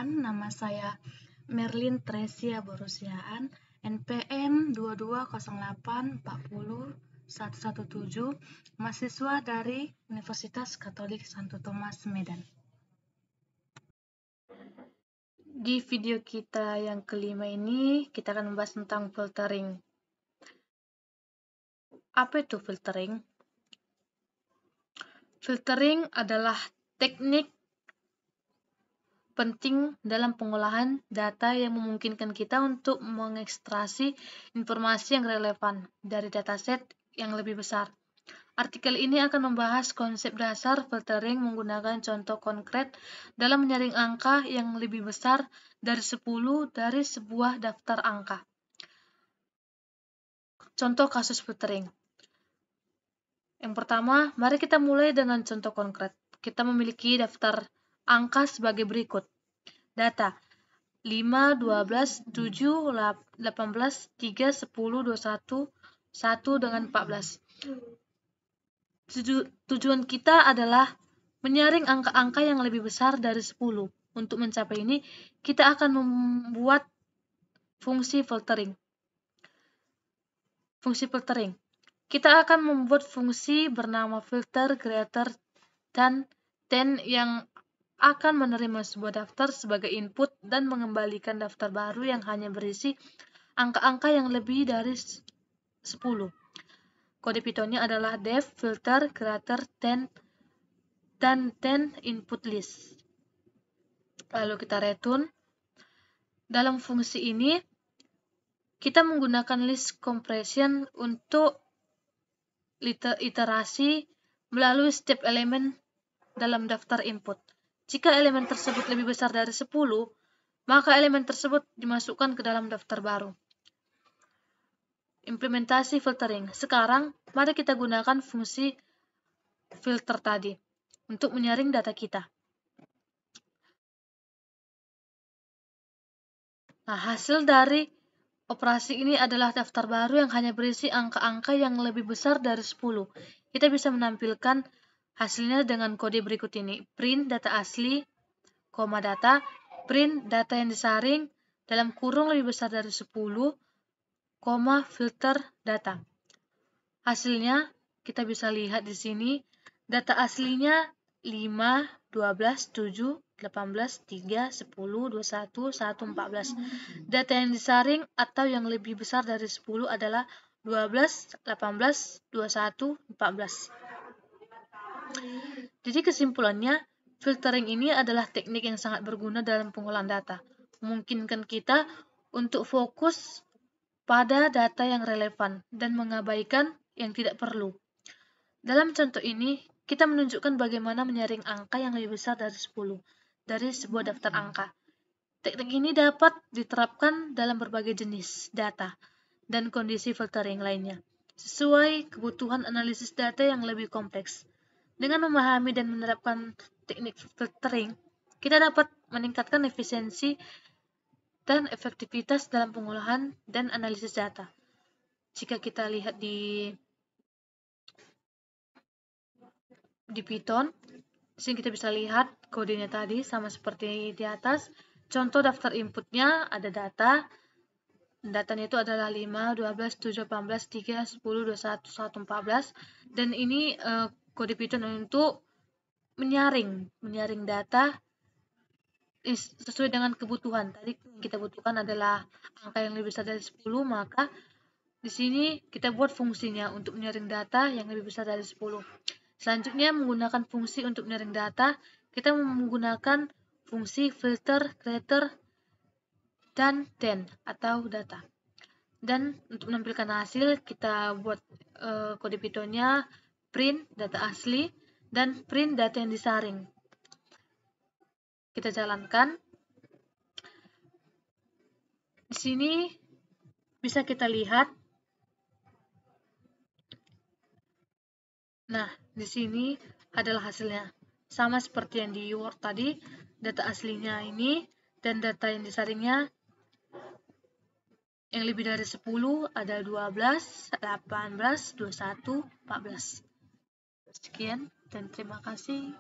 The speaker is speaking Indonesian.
Perkenalkan, nama saya Merlin Tresia Borusiaan, NPM 2208401117, mahasiswa dari Universitas Katolik Santo Thomas Medan. Di video kita yang kelima ini, kita akan membahas tentang filtering. Apa itu filtering? Filtering adalah teknik penting dalam pengolahan data yang memungkinkan kita untuk mengekstraksi informasi yang relevan dari dataset yang lebih besar. Artikel ini akan membahas konsep dasar filtering menggunakan contoh konkret dalam menyaring angka yang lebih besar dari 10 dari sebuah daftar angka. Contoh kasus filtering. Yang pertama, mari kita mulai dengan contoh konkret. Kita memiliki daftar angka sebagai berikut. Data 5, 12, 7, 18, 3, 10, 21, 1 dengan 14. Tujuan kita adalah menyaring angka-angka yang lebih besar dari 10. Untuk mencapai ini, kita akan membuat fungsi filtering. Kita akan membuat fungsi bernama filter, greater, dan then yang akan menerima sebuah daftar sebagai input dan mengembalikan daftar baru yang hanya berisi angka-angka yang lebih dari 10. Kode Pythonnya adalah def filter greater than dan then input list. Lalu kita return. Dalam fungsi ini, kita menggunakan list compression untuk iterasi melalui setiap elemen dalam daftar input. Jika elemen tersebut lebih besar dari 10, maka elemen tersebut dimasukkan ke dalam daftar baru. Implementasi filtering. Sekarang, mari kita gunakan fungsi filter tadi untuk menyaring data kita. Nah, hasil dari operasi ini adalah daftar baru yang hanya berisi angka-angka yang lebih besar dari 10. Kita bisa menampilkan hasilnya dengan kode berikut ini. Print data asli, data, print data yang disaring dalam kurung lebih besar dari 10, filter data. Hasilnya kita bisa lihat di sini, data aslinya 5, 12, 7, 18, 3, 10, 21, 1, 14. Data yang disaring atau yang lebih besar dari 10 adalah 12, 18, 21, 14. Jadi kesimpulannya, filtering ini adalah teknik yang sangat berguna dalam pengolahan data. Memungkinkan kita untuk fokus pada data yang relevan dan mengabaikan yang tidak perlu. Dalam contoh ini, kita menunjukkan bagaimana menyaring angka yang lebih besar dari 10 dari sebuah daftar angka. Teknik ini dapat diterapkan dalam berbagai jenis data dan kondisi filtering lainnya, sesuai kebutuhan analisis data yang lebih kompleks. Dengan memahami dan menerapkan teknik filtering, kita dapat meningkatkan efisiensi dan efektivitas dalam pengolahan dan analisis data. Jika kita lihat di Python, di sini kita bisa lihat kodenya tadi sama seperti di atas. Contoh daftar inputnya ada data. Datanya itu adalah 5, 12, 7, 18, 3, 10, 21, 1, 14. Dan ini kode Python untuk menyaring data sesuai dengan kebutuhan. Tadi kita butuhkan adalah angka yang lebih besar dari 10, maka di sini kita buat fungsinya untuk menyaring data yang lebih besar dari 10. Selanjutnya menggunakan fungsi untuk menyaring data, kita menggunakan fungsi filter, greater, dan then atau data. Dan untuk menampilkan hasil, kita buat kode Pythonnya print data asli dan print data yang disaring. Kita jalankan. Di sini bisa kita lihat. Nah, di sini adalah hasilnya. Sama seperti yang di Word tadi, data aslinya ini dan data yang disaringnya yang lebih dari 10 ada 12, 18, 21, 14. Sekian dan terima kasih.